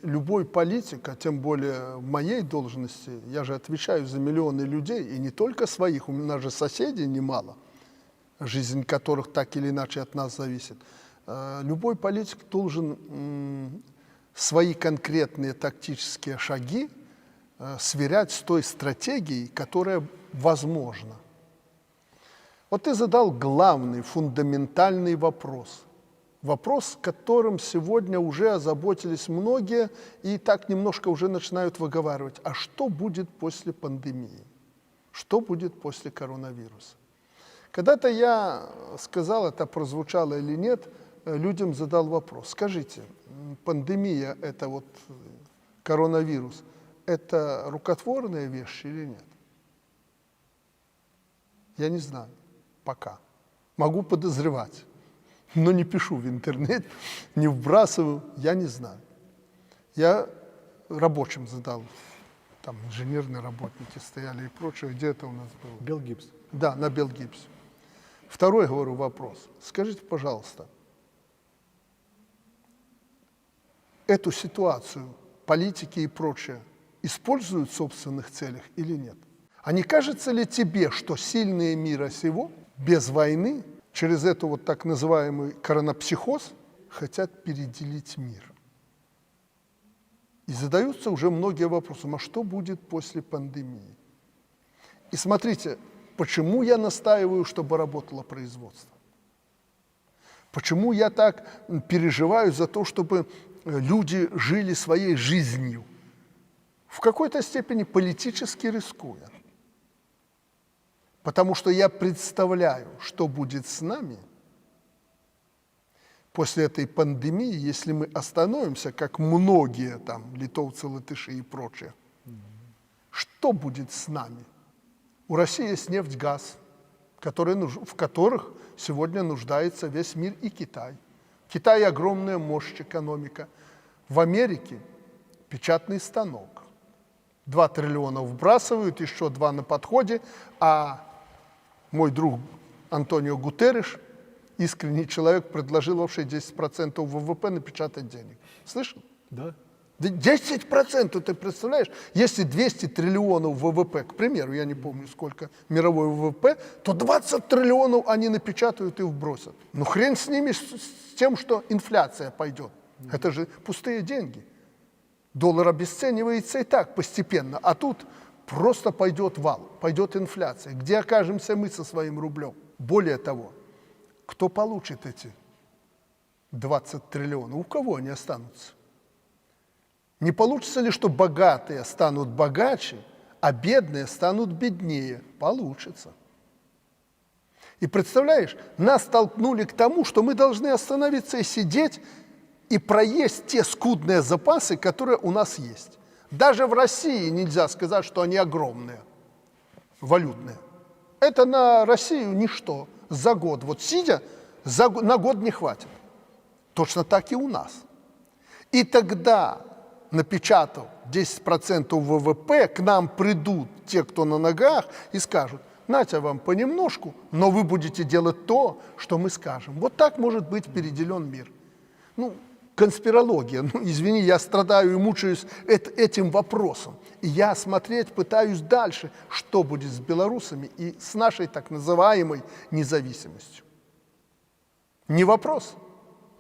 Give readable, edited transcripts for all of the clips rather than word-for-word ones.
любой политик, а тем более в моей должности, я же отвечаю за миллионы людей, и не только своих, у нас же соседей немало, жизнь которых так или иначе от нас зависит. Любой политик должен свои конкретные тактические шаги сверять с той стратегией, которая возможна. Вот ты задал главный, фундаментальный вопрос. Вопрос, которым сегодня уже озаботились многие и так немножко уже начинают выговаривать. А что будет после пандемии? Что будет после коронавируса? Когда-то я сказал, это прозвучало или нет, людям задал вопрос. Скажите, пандемия, это вот коронавирус, это рукотворная вещь или нет? Я не знаю пока. Могу подозревать, но не пишу в интернет, не вбрасываю, я не знаю. Я рабочим задал, там инженерные работники стояли и прочее, где это у нас было? Белгипс. Да, на Белгипсе. Второй, говорю, вопрос. Скажите, пожалуйста, эту ситуацию политики и прочее используют в собственных целях или нет? А не кажется ли тебе, что сильные мира сего без войны через эту вот так называемый коронапсихоз хотят переделить мир? И задаются уже многие вопросы, а что будет после пандемии? И смотрите, почему я настаиваю, чтобы работало производство? Почему я так переживаю за то, чтобы люди жили своей жизнью, в какой-то степени политически рискуя? Потому что я представляю, что будет с нами после этой пандемии, если мы остановимся, как многие там литовцы, латыши и прочее. Что будет с нами? У России есть нефть, газ, в которых сегодня нуждается весь мир и Китай. В Китае огромная мощь, экономика. В Америке печатный станок. 2 триллиона вбрасывают, еще 2 на подходе, а мой друг Антонио Гутерриш, искренний человек, предложил вообще 10% ВВП напечатать денег. Слышал? Да. 10%, ты представляешь? Если 200 триллионов ВВП, к примеру, я не помню, сколько мировой ВВП, то 20 триллионов они напечатают и вбросят. Ну хрен с ними, с тем, что инфляция пойдет. Это же пустые деньги. Доллар обесценивается и так постепенно, а тут просто пойдет вал, пойдет инфляция. Где окажемся мы со своим рублем? Более того, кто получит эти 20 триллионов? У кого они останутся? Не получится ли, что богатые станут богаче, а бедные станут беднее? Получится. И представляешь, нас толкнули к тому, что мы должны остановиться и сидеть, и проесть те скудные запасы, которые у нас есть. Даже в России нельзя сказать, что они огромные, валютные. Это на Россию ничто. За год, вот сидя, на год не хватит. Точно так и у нас. И тогда, напечатав 10% ВВП, к нам придут те, кто на ногах, и скажут: нате вам понемножку, но вы будете делать то, что мы скажем. Вот так может быть переделен мир. Ну, конспирология. Ну, извини, я страдаю и мучаюсь этим вопросом. И я смотреть пытаюсь дальше, что будет с белорусами и с нашей так называемой независимостью. Не вопрос,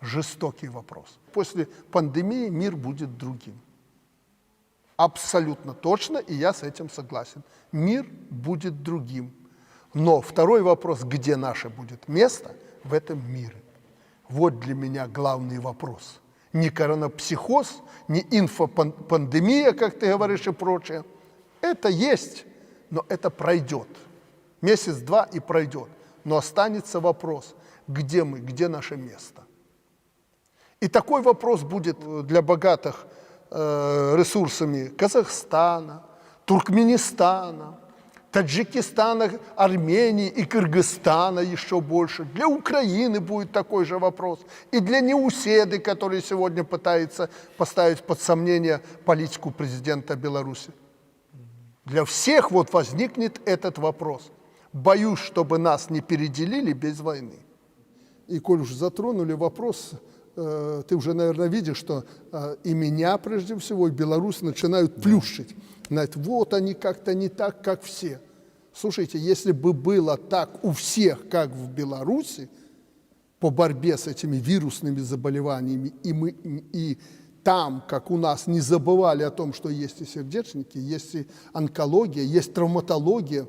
жестокий вопрос. После пандемии мир будет другим. Абсолютно точно, и я с этим согласен. Мир будет другим. Но второй вопрос, где наше будет место в этом мире? Вот для меня главный вопрос. Не коронапсихоз, не инфопандемия, как ты говоришь, и прочее. Это есть, но это пройдет. Месяц-два и пройдет. Но останется вопрос, где мы, где наше место. И такой вопрос будет для богатых ресурсами Казахстана, Туркменистана, Таджикистана, Армении и Кыргызстана еще больше. Для Украины будет такой же вопрос. И для неуседы, который сегодня пытается поставить под сомнение политику президента Беларуси. Для всех вот возникнет этот вопрос. Боюсь, чтобы нас не переделили без войны. И коль уж затронули вопрос ты уже, наверное, видишь, что и меня, прежде всего, и Беларусь начинают плющить. Знаете, вот они как-то не так, как все. Слушайте, если бы было так у всех, как в Беларуси, по борьбе с этими вирусными заболеваниями, и там, как у нас, не забывали о том, что есть и сердечники, есть и онкология, есть травматология,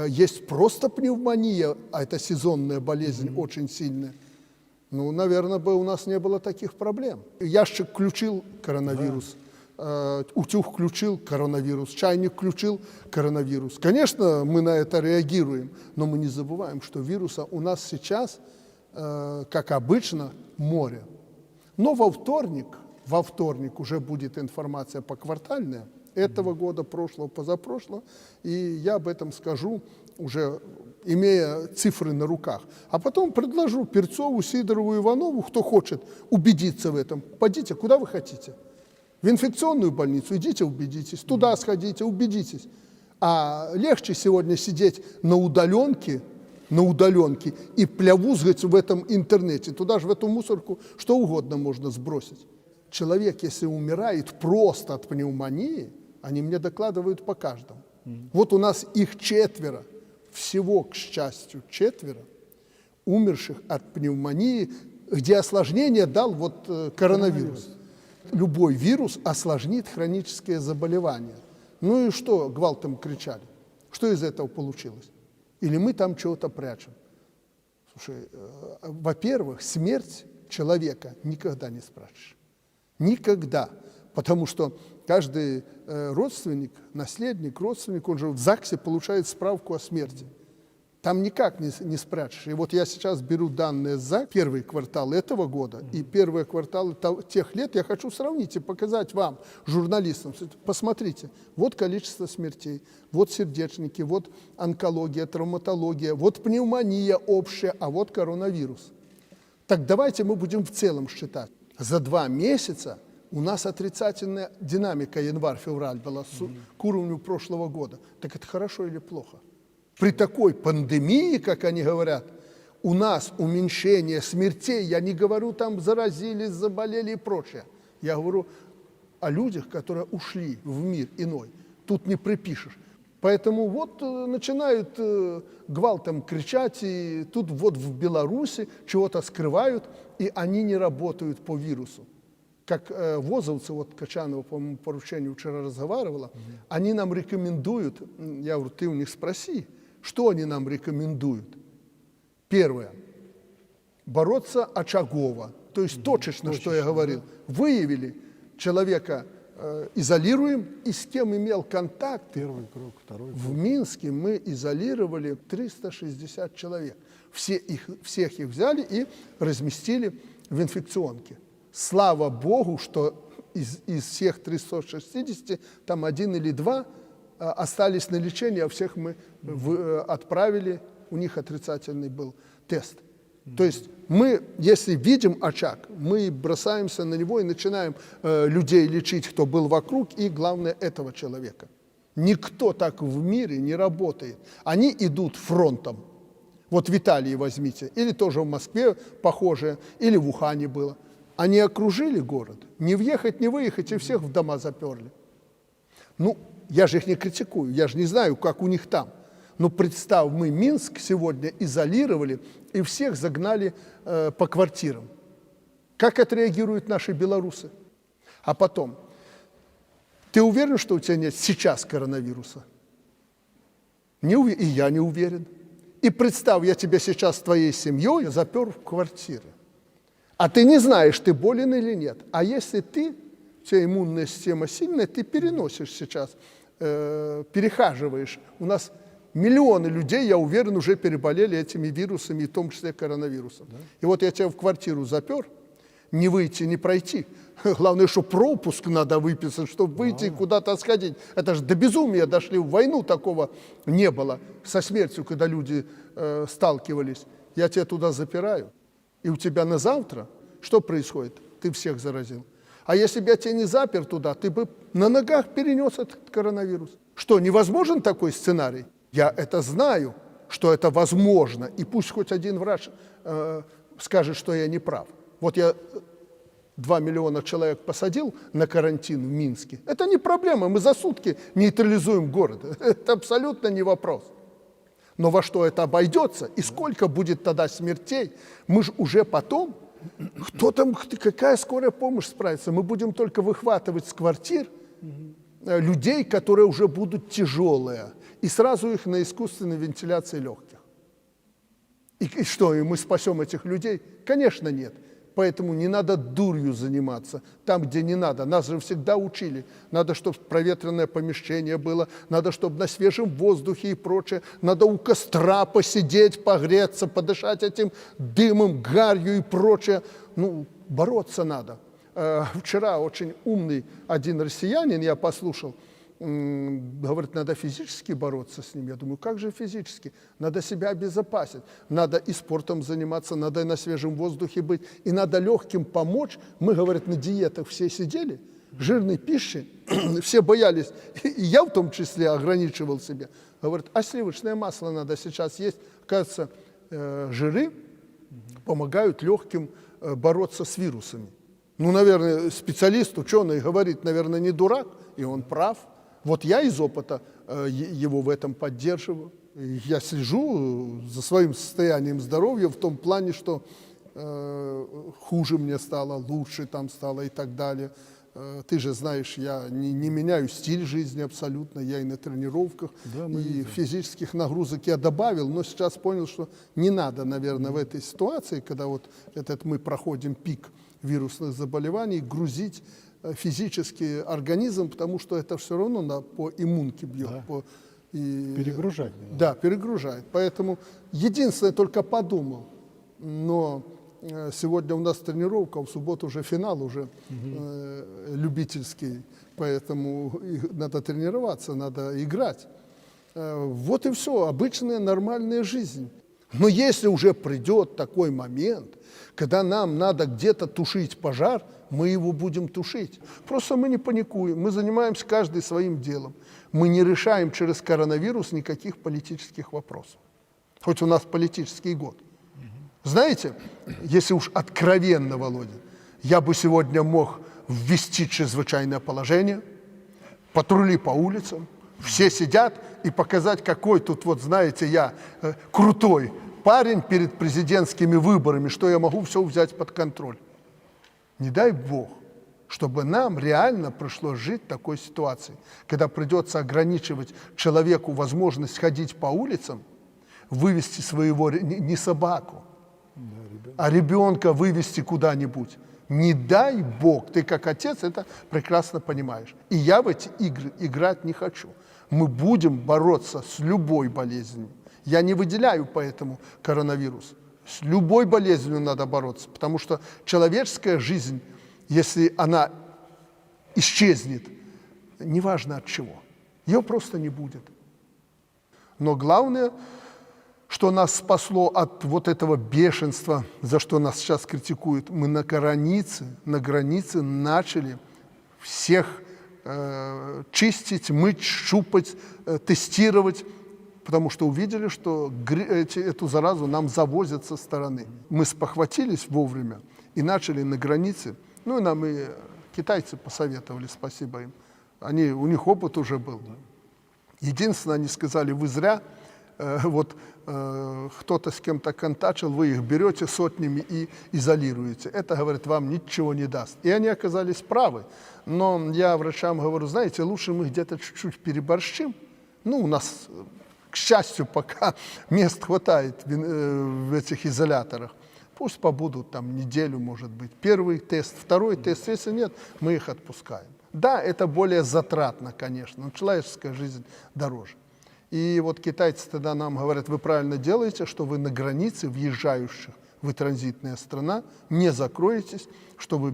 есть просто пневмония, а это сезонная болезнь очень сильная, ну, наверное, бы у нас не было таких проблем. Ящик включил — коронавирус, утюг включил — коронавирус, чайник включил — коронавирус. Конечно, мы на это реагируем, но мы не забываем, что вируса у нас сейчас, как обычно, море. Но во вторник уже будет информация поквартальная этого года, прошлого, позапрошлого, и я об этом скажу, уже имея цифры на руках. А потом предложу Перцову, Сидорову, Иванову, кто хочет убедиться в этом, пойдите, куда вы хотите. В инфекционную больницу идите, убедитесь, туда сходите, убедитесь. А легче сегодня сидеть на удаленке и плявузгать в этом интернете. Туда же, в эту мусорку, что угодно можно сбросить. Человек, если умирает просто от пневмонии, они мне докладывают по каждому. Вот у нас их 4, всего, к счастью, 4 умерших от пневмонии, где осложнение дал вот коронавирус. Любой вирус осложнит хроническое заболевание. Ну и что гвалтом кричали? Что из этого получилось? Или мы там чего-то прячем? Слушай, во-первых, смерть человека никогда не спрашиваешь. Никогда. Потому что каждый родственник, наследник, родственник, он же в ЗАГСе получает справку о смерти. Там никак не спрячешь. И вот я сейчас беру данные за первый квартал этого года и первые кварталы тех лет. Я хочу сравнить и показать вам, журналистам. Посмотрите, вот количество смертей, вот сердечники, вот онкология, травматология, вот пневмония общая, а вот коронавирус. Так давайте мы будем в целом считать. За 2 месяца у нас отрицательная динамика январь-февраль была к уровню прошлого года. Так это хорошо или плохо? При такой пандемии, как они говорят, у нас уменьшение смертей, я не говорю там заразились, заболели и прочее. Я говорю о людях, которые ушли в мир иной. Тут не припишешь. Поэтому вот начинают гвалтом кричать, и тут вот в Беларуси чего-то скрывают, и они не работают по вирусу. Как ВОЗовцы, вот Качанова, по моему поручению вчера разговаривала, они нам рекомендуют, я говорю, ты у них спроси, что они нам рекомендуют. Первое. Бороться очагово, то есть точечно, что я говорил. Выявили человека, изолируем, и с кем имел контакт. Первый круг, второй круг. В Минске мы изолировали 360 человек. Всех их взяли и разместили в инфекционке. Слава Богу, что из всех 360 там 1 или 2 остались на лечении, а всех мы отправили, у них отрицательный был тест. То есть мы, если видим очаг, мы бросаемся на него и начинаем людей лечить, кто был вокруг, и главное, этого человека. Никто так в мире не работает. Они идут фронтом. Вот в Италии возьмите, или тоже в Москве похожее, или в Ухане было. Они окружили город, не въехать, не выехать, и всех в дома заперли. Ну, я же их не критикую, я же не знаю, как у них там. Но представь, мы Минск сегодня изолировали и всех загнали по квартирам. Как отреагируют наши белорусы? А потом, ты уверен, что у тебя нет сейчас коронавируса? Не уверен, и я не уверен. И представь, я тебя сейчас с твоей семьей запер в квартиры. А ты не знаешь, ты болен или нет. А если у тебя иммунная система сильная, ты переносишь сейчас, перехаживаешь. У нас миллионы людей, я уверен, уже переболели этими вирусами, в том числе коронавирусом. Да? И вот я тебя в квартиру запер, не выйти, не пройти. Главное, что пропуск надо выписать, чтобы выйти и куда-то сходить. Это же до безумия дошли. В войну такого не было. Со смертью, когда люди сталкивались. Я тебя туда запираю. И у тебя на завтра что происходит? Ты всех заразил. А если бы я тебя не запер туда, ты бы на ногах перенес этот коронавирус. Что, невозможен такой сценарий? Я это знаю, что это возможно. И пусть хоть один врач скажет, что я не прав. Вот я 2 миллиона человек посадил на карантин в Минске, это не проблема, мы за сутки нейтрализуем город. Это абсолютно не вопрос. Но во что это обойдется и сколько будет тогда смертей, мы же уже потом, кто там, какая скорая помощь справится, мы будем только выхватывать с квартир людей, которые уже будут тяжелые, и сразу их на искусственной вентиляции легких. И что, и мы спасем этих людей? Конечно, нет. Поэтому не надо дурью заниматься там, где не надо. Нас же всегда учили. Надо, чтобы проветренное помещение было, надо, чтобы на свежем воздухе и прочее. Надо у костра посидеть, погреться, подышать этим дымом, гарью и прочее. Ну, бороться надо. Вчера очень умный один россиянин, я послушал, говорит, надо физически бороться с ним. Я думаю, как же физически? Надо себя обезопасить, надо и спортом заниматься, надо и на свежем воздухе быть, и надо легким помочь. Мы, говорит, на диетах все сидели, жирной пищи, все боялись, и я в том числе ограничивал себя. Говорит, а сливочное масло надо сейчас есть. Кажется, жиры помогают легким бороться с вирусами. Ну, наверное, специалист, ученый говорит, наверное, не дурак, и он прав. Вот я из опыта его в этом поддерживаю. Я слежу за своим состоянием здоровья в том плане, что хуже мне стало, лучше там стало и так далее. Ты же знаешь, я не меняю стиль жизни абсолютно, я и на тренировках, да, и физических нагрузок я добавил, но сейчас понял, что не надо, наверное, в этой ситуации, когда вот мы проходим пик вирусных заболеваний, грузить физический организм, потому что это все равно по иммунке бьет. Да. Перегружать. Да, перегружает. Поэтому единственное, только подумал, но сегодня у нас тренировка, в субботу уже финал, уже любительский, поэтому надо тренироваться, надо играть. Вот и все, обычная нормальная жизнь. Но если уже придет такой момент, когда нам надо где-то тушить пожар, мы его будем тушить. Просто мы не паникуем, мы занимаемся каждый своим делом. Мы не решаем через коронавирус никаких политических вопросов. Хоть у нас политический год. Знаете, если уж откровенно, Володя, я бы сегодня мог ввести чрезвычайное положение, патрули по улицам, все сидят и показать, какой тут, вот знаете, я крутой парень перед президентскими выборами, что я могу все взять под контроль. Не дай Бог, чтобы нам реально пришлось жить в такой ситуации, когда придется ограничивать человеку возможность ходить по улицам, вывести своего, не собаку, а ребенка вывести куда-нибудь. Не дай Бог, ты как отец это прекрасно понимаешь. И я в эти игры играть не хочу. Мы будем бороться с любой болезнью. Я не выделяю поэтому коронавирус. С любой болезнью надо бороться, потому что человеческая жизнь, если она исчезнет, неважно от чего, ее просто не будет. Но главное, что нас спасло от вот этого бешенства, за что нас сейчас критикуют, мы на границе начали всех чистить, мыть, щупать, тестировать, потому что увидели, что эту заразу нам завозят со стороны. Мы спохватились вовремя и начали на границе, ну и нам и китайцы посоветовали, спасибо им, у них опыт уже был. Единственное, они сказали, вы зря, кто-то с кем-то контачил, вы их берете сотнями и изолируете. Это, говорит, вам ничего не даст. И они оказались правы. Но я врачам говорю, знаете, лучше мы где-то чуть-чуть переборщим. Ну, у нас, к счастью, пока мест хватает в этих изоляторах. Пусть побудут там неделю, может быть. Первый тест, второй тест. Если нет, мы их отпускаем. Да, это более затратно, конечно, но человеческая жизнь дороже. И вот китайцы тогда нам говорят, вы правильно делаете, что вы на границе въезжающих, вы транзитная страна, не закроетесь, что вы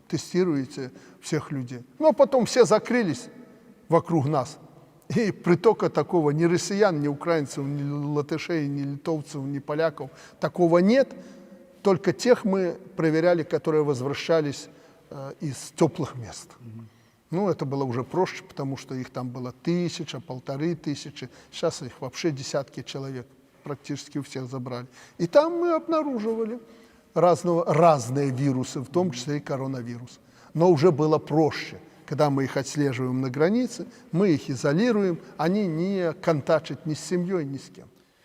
тестируете всех людей. Ну, а потом все закрылись вокруг нас. И притока такого ни россиян, ни украинцев, ни латышей, ни литовцев, ни поляков, такого нет. Только тех мы проверяли, которые возвращались из теплых мест. Ну, это было уже проще, потому что их там было 1000, 1500. Сейчас их вообще десятки человек, практически у всех забрали. И там мы обнаруживали разные вирусы, в том числе и коронавирус. Но уже было проще. Когда мы их отслеживаем на границе, мы их изолируем, они не контактят ни с семьей, ни с кем.